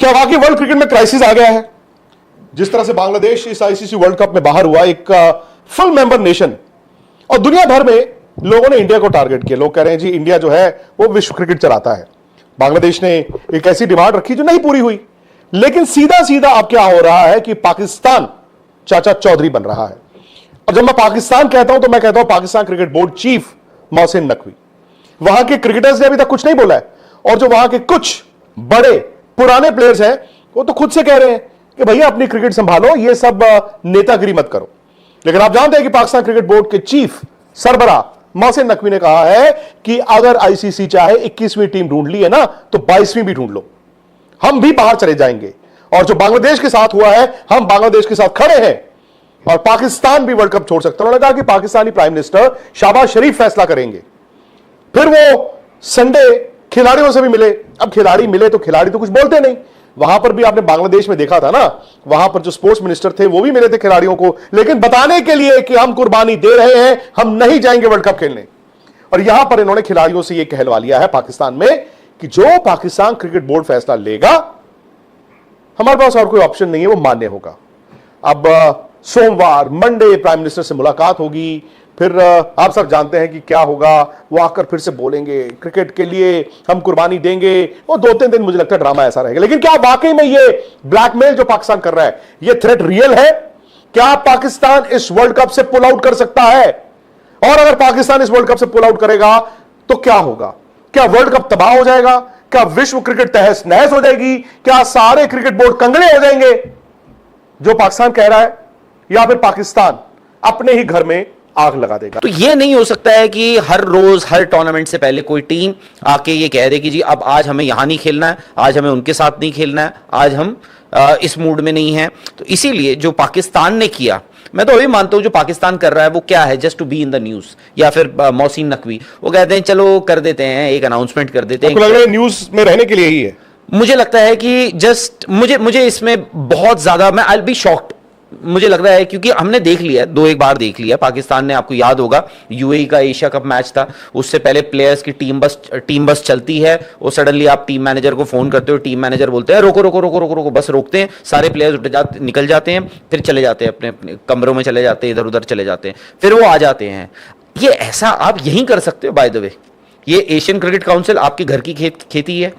क्या वाकई world cricket में क्राइसिस आ गया है? जिस तरह से बांग्लादेश इस आईसीसी वर्ल्ड कप में बाहर हुआ, एक फुल मेंबर नेशन, और दुनिया भर में लोगों ने इंडिया को टारगेट किया। लोग कह रहे हैं जी इंडिया जो है वो विश्व क्रिकेट चलाता है। बांग्लादेश ने एक ऐसी डिमांड रखी जो नहीं पूरी हुई, लेकिन सीधा सीधा अब क्या हो रहा है कि पाकिस्तान चाचा चौधरी बन रहा है। और जब मैं पाकिस्तान कहता हूं तो मैं कहता हूं Pakistan cricket board chief Mohsin Naqvi. वहां के क्रिकेटर्स ने अभी तक कुछ नहीं बोला है, और जो वहां के कुछ बड़े पुराने प्लेयर्स हैं वो तो खुद से कह रहे हैं कि भैया अपनी क्रिकेट संभालो, ये सब नेतागिरी मत करो। लेकिन आप जानते हैं कि पाकिस्तान क्रिकेट बोर्ड के चीफ सरबराह मोहसिन नकवी ने कहा है कि अगर आईसीसी चाहे 21वीं टीम ढूंढ ली है ना, तो 22वीं भी ढूंढ लो, हम भी बाहर चले जाएंगे। और जो बांग्लादेश के साथ हुआ है, हम बांग्लादेश के साथ खड़े हैं, और पाकिस्तान भी वर्ल्ड कप छोड़ सकता है। उन्होंने कहा कि पाकिस्तानी प्राइम मिनिस्टर शहबाज शरीफ फैसला करेंगे। फिर वो संडे खिलाड़ियों से भी मिले। अब खिलाड़ी मिले तो खिलाड़ी तो कुछ बोलते नहीं। वहां पर भी आपने बांग्लादेश में देखा था ना, वहां पर जो स्पोर्ट्स मिनिस्टर थे वो भी मिले थे खिलाड़ियों को, लेकिन बताने के लिए कि हम कुर्बानी दे रहे हैं, हम नहीं जाएंगे वर्ल्ड कप खेलने। और यहां पर इन्होंने खिलाड़ियों से यह कहलवा लिया है पाकिस्तान में कि जो पाकिस्तान क्रिकेट बोर्ड फैसला लेगा, हमारे पास और कोई ऑप्शन नहीं है, वो मान्य होगा। अब सोमवार मंडे प्राइम मिनिस्टर से मुलाकात होगी, फिर आप सब जानते हैं कि क्या होगा। वो आकर फिर से बोलेंगे क्रिकेट के लिए हम कुर्बानी देंगे। वो 2-3 दिन मुझे लगता है ड्रामा ऐसा रहेगा। लेकिन क्या वाकई में ये ब्लैकमेल जो पाकिस्तान कर रहा है, ये थ्रेट रियल है? क्या पाकिस्तान इस वर्ल्ड कप से पुल आउट कर सकता है? और अगर पाकिस्तान इस वर्ल्ड कप से पुल आउट करेगा तो क्या होगा? क्या वर्ल्ड कप तबाह हो जाएगा? क्या विश्व क्रिकेट तहस नहस हो जाएगी? क्या सारे क्रिकेट बोर्ड कंगड़े हो जाएंगे जो पाकिस्तान कह रहा है, या फिर पाकिस्तान अपने ही घर में आग लगा देगा? तो ये नहीं हो सकता है कि हर रोज हर टूर्नामेंट से पहले कोई टीम आके ये कह दे कि जी अब आज हमें यहां नहीं खेलना है, आज हमें उनके साथ नहीं खेलना है, आज हम इस मूड में नहीं है। तो इसीलिए जो पाकिस्तान ने किया, मैं तो अभी मानता हूं जो पाकिस्तान कर रहा है वो क्या है, just to be in the news. या फिर मोहसिन नकवी वो कहते हैं चलो कर देते हैं, एक अनाउंसमेंट कर देते हैं। लग रहा है न्यूज में रहने के लिए ही है। मुझे लगता है कि जस्ट मुझे इसमें बहुत ज्यादा, मैं आई विल बी शॉक्ड, मुझे लग रहा है, क्योंकि हमने देख लिया, 2-1 बार देख लिया पाकिस्तान ने। आपको याद होगा यूएई का एशिया कप मैच था, उससे पहले प्लेयर्स की टीम बस चलती है, और सडनली आप टीम मैनेजर को फोन करते हो, टीम मैनेजर बोलते हैं रोको रोको रोको रोको रोको, बस रोकते हैं, सारे प्लेयर्स निकल जाते हैं, फिर चले जाते हैं अपने अपने कमरों में, चले जाते हैं इधर उधर चले जाते हैं, फिर वो आ जाते हैं। ये ऐसा आप यहीं कर सकते हो। बाय द वे, ये एशियन क्रिकेट काउंसिल आपके घर की खेती है,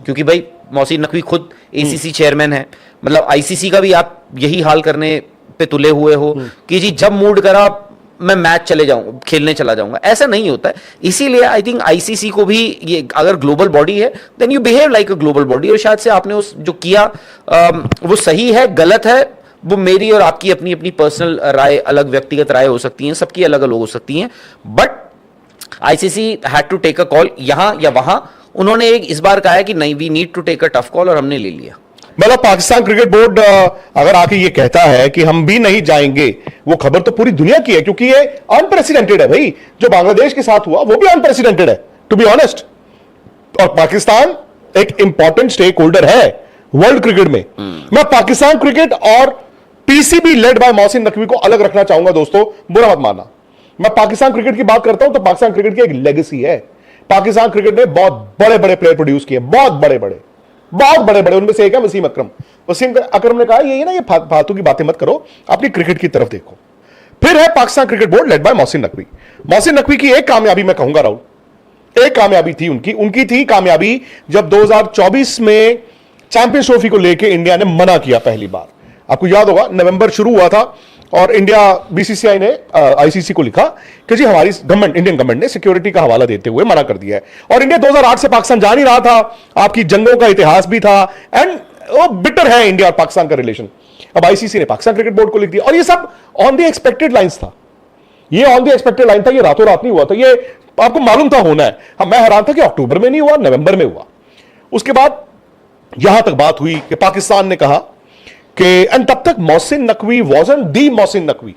क्योंकि भाई मोहसिन नकवी खुद एसीसी चेयरमैन है। मतलब आईसीसी का भी आप यही हाल करने पे तुले हुए हो कि जी जब मूड करा मैं मैच चले जाऊंगा, खेलने चला जाऊंगा। ऐसा नहीं होता है। इसीलिए आई थिंक आईसीसी को भी, ये अगर ग्लोबल बॉडी है then you behave like a global body. और शायद से आपने उस जो किया वो सही है गलत है, वो मेरी और आपकी अपनी अपनी पर्सनल राय, अलग व्यक्तिगत राय हो सकती है, सबकी अलग अलग हो सकती है। But ICC had to take a call, यहां या वहां। उन्होंने एक इस बार कहा है कि नहीं, we need to take a tough call, और हमने ले लिया। मतलब पाकिस्तान क्रिकेट बोर्ड अगर आके ये कहता है कि हम भी नहीं जाएंगे, वो खबर तो पूरी दुनिया की है, क्योंकि ये अनप्रेसिडेंटेड है भाई। जो बांग्लादेश के साथ हुआ वो भी अनप्रेसिडेंटेड है, टू बी ऑनेस्ट। और पाकिस्तान एक इंपॉर्टेंट स्टेक होल्डर है वर्ल्ड क्रिकेट में। मैं पाकिस्तान क्रिकेट और PCB led by Mohsin Naqvi को अलग रखना चाहूंगा दोस्तों, बुरा मत मानना। मैं पाकिस्तान क्रिकेट की बात करता हूं तो पाकिस्तान क्रिकेट की एक लेगेसी है। पाकिस्तान क्रिकेट ने बहुत बड़े बड़े प्लेयर प्रोड्यूस किए, बहुत बड़े बड़े। उनमें से एक है वसीम अकरम। वसीम अकरम ने कहा ये ना, ये फालतू की बातें मत करो, अपनी क्रिकेट की तरफ देखो। फिर है Pakistan cricket board led by Mohsin Naqvi. Mohsin Naqvi की एक कामयाबी मैं कहूंगा राहुल, एक कामयाबी थी उनकी थी कामयाबी जब 2024 में चैंपियंस ट्रॉफी को लेकर इंडिया ने मना किया पहली बार। आपको याद होगा नवंबर शुरू हुआ था और इंडिया बीसीसीआई ने आईसीसी को लिखा कि जी हमारी गवर्नमेंट, इंडियन गवर्नमेंट ने सिक्योरिटी का हवाला देते हुए मना कर दिया है। और इंडिया 2008 से पाकिस्तान जा नहीं रहा था, आपकी जंगों का इतिहास भी था, एंड वो बिटर है इंडिया और पाकिस्तान का रिलेशन। अब आईसीसी ने पाकिस्तान क्रिकेट बोर्ड को लिख दिया, और ये सब ऑन द एक्सपेक्टेड लाइंस था। ये ऑन द एक्सपेक्टेड लाइन था, ये रातों रात नहीं हुआ था, ये आपको मालूम था होना है। मैं हैरान था कि अक्टूबर में नहीं हुआ, नवंबर में हुआ। उसके बाद यहां तक बात हुई कि पाकिस्तान ने कहा कि, एंड तब तक मोहसिन नकवी वाज़न्ट दी मोहसिन नकवी,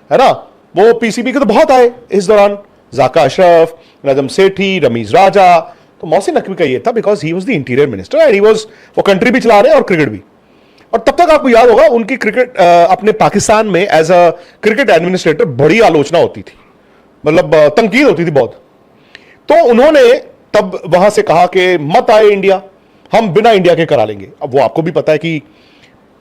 है ना। वो पीसीबी के तो बहुत आए इस दौरान, जाका अशरफ, नजम सेठी, रमीज राजा। तो मोहसिन नकवी का ये था because he was the interior minister and he was, वो कंट्री भी चला रहे हैं और क्रिकेट भी। और तब तक आपको याद होगा उनकी क्रिकेट अपने पाकिस्तान में एज अ क्रिकेट एडमिनिस्ट्रेटर बड़ी आलोचना होती थी, मतलब तनकीद होती थी बहुत। तो उन्होंने तब वहां से कहा कि मत आए इंडिया, हम बिना इंडिया के करा लेंगे। अब वो आपको भी पता है कि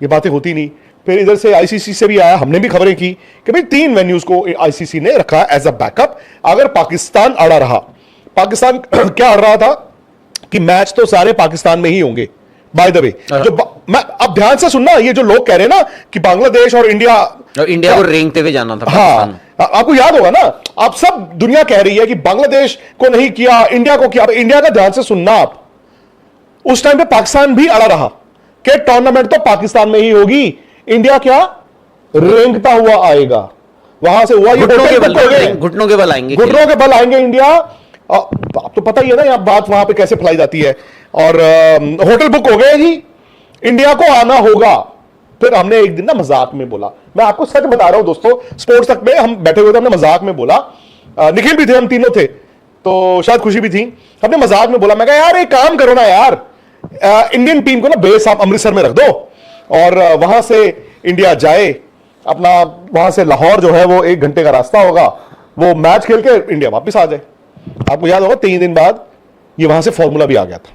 ये बातें होती नहीं। फिर इधर से आईसीसी से भी आया, हमने भी खबरें की कि भाई 3 वेन्यूज को आईसीसी ने रखा एज अ बैकअप अगर पाकिस्तान अड़ा रहा। पाकिस्तान क्या अड़ रहा था कि मैच तो सारे पाकिस्तान में ही होंगे। बाय द वे, मैं अब ध्यान से सुनना, ये जो लोग कह रहे हैं ना कि बांग्लादेश और इंडिया को रेंगते हुए जाना था हाँ, आपको याद होगा ना, आप सब दुनिया कह रही है कि बांग्लादेश को नहीं किया, इंडिया को किया। इंडिया का ध्यान से सुनना आप, उस टाइम पे पाकिस्तान भी अड़ा रहा कि टूर्नामेंट तो पाकिस्तान में ही होगी, इंडिया क्या रेंगता हुआ आएगा। वहां से हुआ ये घुटनों के बल आएंगे, घुटनों के बल आएंगे इंडिया। आप तो पता ही है ना यहां बात वहां पे कैसे फैलाई जाती है। और होटल बुक हो गए जी, इंडिया को आना होगा। फिर हमने एक दिन ना मजाक में बोला, मैं आपको सच बता रहा हूं दोस्तों, स्पोर्ट्स तक में हम बैठे हुए थे, हमने मजाक में बोला, निखिल भी थे, हम तीनों थे, तो शायद खुशी भी थी। हमने मजाक में बोला, मैं कहा यार एक काम करो ना यार, इंडियन टीम को ना बेस आप अमृतसर में रख दो और वहां से इंडिया जाए अपना, वहां से लाहौर जो है वो 1 घंटे का रास्ता होगा, वो मैच खेल के इंडिया वापस आ जाए। आपको याद होगा 3 दिन बाद ये वहां से फॉर्मूला भी आ गया था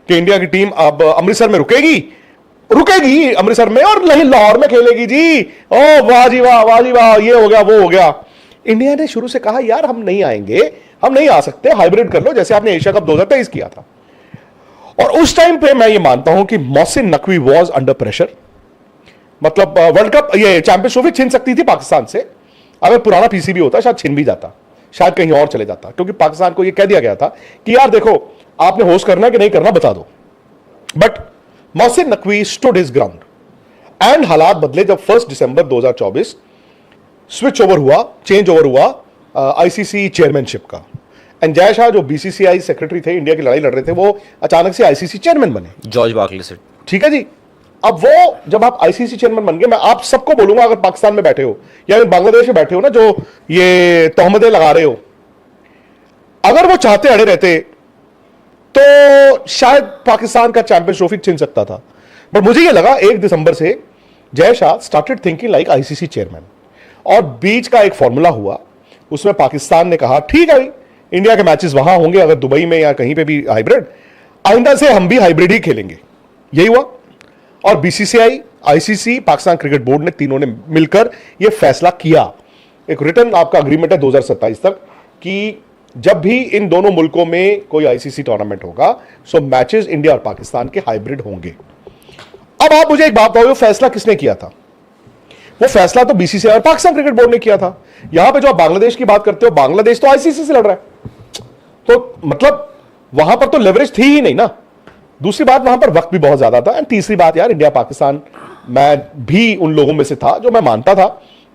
कि इंडिया की टीम अब अमृतसर में रुकेगी अमृतसर में और नहीं लाहौर में खेलेगी जी। ओ वाह जी वाह, वाह जी वाह, ये हो गया वो हो गया। इंडिया ने शुरू से कहा यार हम नहीं आएंगे, हम नहीं आ सकते, हाइब्रिड कर लो जैसे आपने एशिया कप 2023 किया था। और उस टाइम पे मैं ये मानता हूं कि Mohsin Naqvi was under pressure. मतलब वर्ल्ड कप, ये चैंपियनशिप छीन सकती थी पाकिस्तान से, अगर पुराना पीसीबी होता शायद छीन भी जाता, शायद कहीं और चले जाता, क्योंकि पाकिस्तान को यह कह दिया गया था कि यार देखो आपने होस्ट करना है कि नहीं करना बता दो। But Mohsin Naqvi stood his ground and हालात बदले जब 1 दिसंबर 2024 स्विच ओवर हुआ, चेंज ओवर हुआ आईसीसी चेयरमैनशिप का। एंड जय शाह जो बीसीसीआई सेक्रेटरी थे, इंडिया की लड़ाई लड़ रहे थे, वो अचानक से आईसीसी चेयरमैन बने, जॉर्ज बार्कले से। ठीक है जी। अब वो जब आप आईसीसी चेयरमैन बन गए, मैं आप सबको बोलूंगा अगर पाकिस्तान में बैठे हो या बांग्लादेश में बैठे हो ना, जो ये तोहमतें लगा रहे हो, अगर वो चाहते अड़े रहते तो शायद पाकिस्तान का चैंपियंस ट्रॉफी छीन सकता था। पर मुझे ये लगा 1 दिसंबर से Jay Shah started thinking like ICC chairman, और बीच का एक फॉर्मूला हुआ, उसमें पाकिस्तान ने कहा ठीक है भाई, इंडिया के मैचेस वहां होंगे अगर दुबई में या कहीं पे भी हाइब्रिड, आइंदा से हम भी हाइब्रिड ही खेलेंगे। यही हुआ। और BCCI, ICC, Pakistan cricket board ने तीनों ने मिलकर यह फैसला किया। एक रिटर्न आपका अग्रीमेंट है 2027 तक कि जब भी इन दोनों मुल्कों में कोई आईसीसी टूर्नामेंट होगा, सो मैचेस इंडिया और पाकिस्तान के हाइब्रिड होंगे। अब आप मुझे एक बात बताओ, फैसला किसने किया था? वो फैसला तो बीसीसीआई और पाकिस्तान क्रिकेट बोर्ड ने किया था। यहां पे जो आप बांग्लादेश की बात करते हो, बांग्लादेश तो आईसीसी से लड़ रहा है, तो मतलब वहां पर तो लेवरेज थी ही नहीं ना। दूसरी बात, वहां पर वक्त भी बहुत ज्यादा था। एंड तीसरी बात यार, इंडिया पाकिस्तान, मैं भी उन लोगों में से था जो मैं मानता था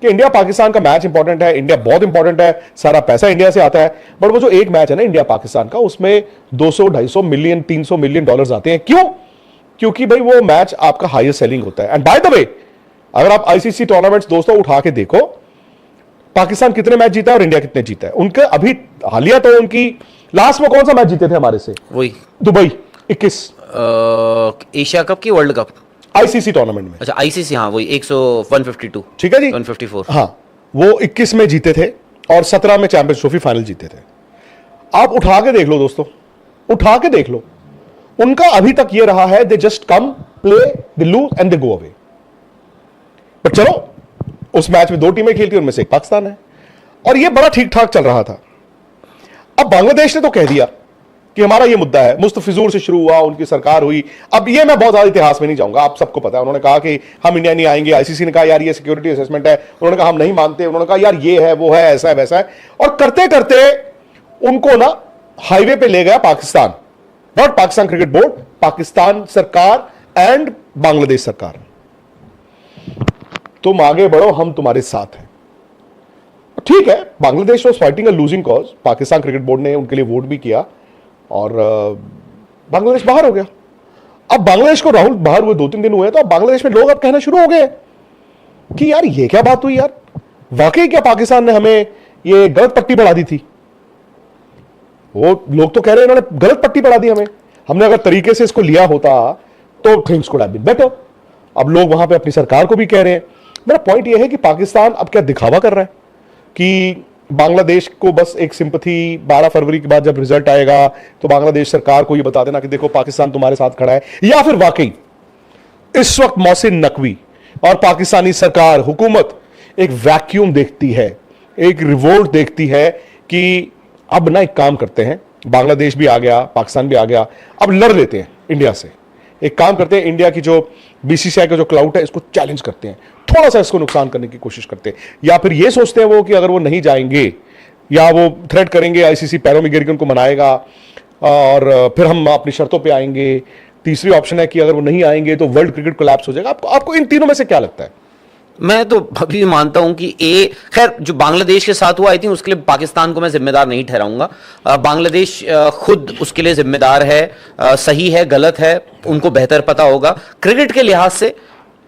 कि इंडिया पाकिस्तान का मैच इंपॉर्टेंट है, इंडिया बहुत इंपॉर्टेंट है, सारा पैसा इंडिया से आता है। बट वो जो एक मैच है ना इंडिया पाकिस्तान का, उसमें 200, 250 मिलियन, 300 मिलियन डॉलर्स आते हैं। क्यों? क्योंकि भाई वो मैच आपका हाईएस्ट सेलिंग होता है। एंड बाय द वे, अगर आप आईसीसी टूर्नामेंट्स दोस्तों उठा के देखो, पाकिस्तान कितने मैच जीता है और इंडिया कितने जीता है। उनके अभी हालिया तो उनकी लास्ट में कौन सा मैच जीते थे हमारे से? वही दुबई 21 एशिया कप की वर्ल्ड कप आईसीसी टूर्नामेंट में। अच्छा आईसीसी, हाँ वही 152, ठीक है जी, 154, हाँ वो 21 में जीते थे और 17 में चैंपियंस ट्रॉफी फाइनल जीते थे। आप उठा के देख लो दोस्तों, उठा के देख लो, उनका अभी तक ये रहा है, they just come play, they lose and they go away. But चलो, उस मैच में 2 टीमें खेलती, उनमें से एक पाकिस्तान है, और ये बड़ा ठीक ठाक चल रहा था। अब बांग्लादेश ने तो कह दिया कि हमारा ये मुद्दा है, मुस्तफिजुर से शुरू हुआ, उनकी सरकार हुई। अब ये मैं बहुत ज्यादा इतिहास में नहीं जाऊंगा, आप सबको पता है, उन्होंने कहा कि हम इंडिया नहीं आएंगे, आईसीसी ने कहा यार ये सिक्योरिटी असेसमेंट है, उन्होंने कहा हम नहीं मानते, उन्होंने कहा यार ये है वो है, ऐसा है वैसा है, और करते करते उनको ना हाईवे पे ले गया Pakistan, not Pakistan cricket board, Pakistan सरकार एंड बांग्लादेश सरकार। तुम आगे बढ़ो, हम तुम्हारे साथ हैं। ठीक है, Bangladesh was fighting a losing cause, Pakistan cricket board ने उनके लिए वोट भी किया और बांग्लादेश बाहर हो गया। अब बांग्लादेश को राहुल बाहर हुए 2-3 दिन हुए हैं, तो अब बांग्लादेश में लोग अब कहना शुरू हो गए कि यार ये क्या बात हुई यार, वाकई क्या पाकिस्तान ने हमें ये गलत पट्टी पढ़ा दी थी? वो लोग तो कह रहे हैं इन्होंने गलत पट्टी पढ़ा दी हमें, हमने अगर तरीके से इसको लिया होता तो things could have been better. अब लोग वहां पे अपनी सरकार को भी कह रहे हैं। मेरा पॉइंट ये है कि पाकिस्तान अब क्या दिखावा कर रहा है कि बांग्लादेश को बस एक सिंपथी 12 फरवरी के बाद जब रिजल्ट आएगा तो बांग्लादेश सरकार को ये बता देना कि देखो पाकिस्तान तुम्हारे साथ खड़ा है, या फिर वाकई इस वक्त मोहसिन नकवी और पाकिस्तानी सरकार हुकूमत एक वैक्यूम देखती है, एक रिवोल्ट देखती है कि अब ना एक काम करते हैं, बांग्लादेश भी आ गया, पाकिस्तान भी आ गया, अब लड़ लेते हैं इंडिया से, एक काम करते हैं, इंडिया की जो बीसीसीआई का जो क्लाउड है इसको चैलेंज करते हैं, थोड़ा सा इसको नुकसान करने की कोशिश करते हैं, या फिर ये सोचते हैं वो कि अगर वो नहीं जाएंगे या वो थ्रेट करेंगे, आईसीसी पैरों में गिर के उनको मनाएगा और फिर हम अपनी शर्तों पे आएंगे। तीसरी ऑप्शन है कि अगर वो नहीं आएंगे तो वर्ल्ड क्रिकेट कोलैप्स हो जाएगा। आपको इन तीनों में से क्या लगता है? मैं तो अभी मानता हूं कि खैर जो बांग्लादेश के साथ हुआ, आई थिंक उसके लिए पाकिस्तान को मैं जिम्मेदार नहीं ठहराऊंगा। बांग्लादेश खुद उसके लिए जिम्मेदार है, सही है गलत है उनको बेहतर पता होगा। क्रिकेट के लिहाज से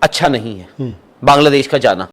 अच्छा नहीं है बांग्लादेश का जाना।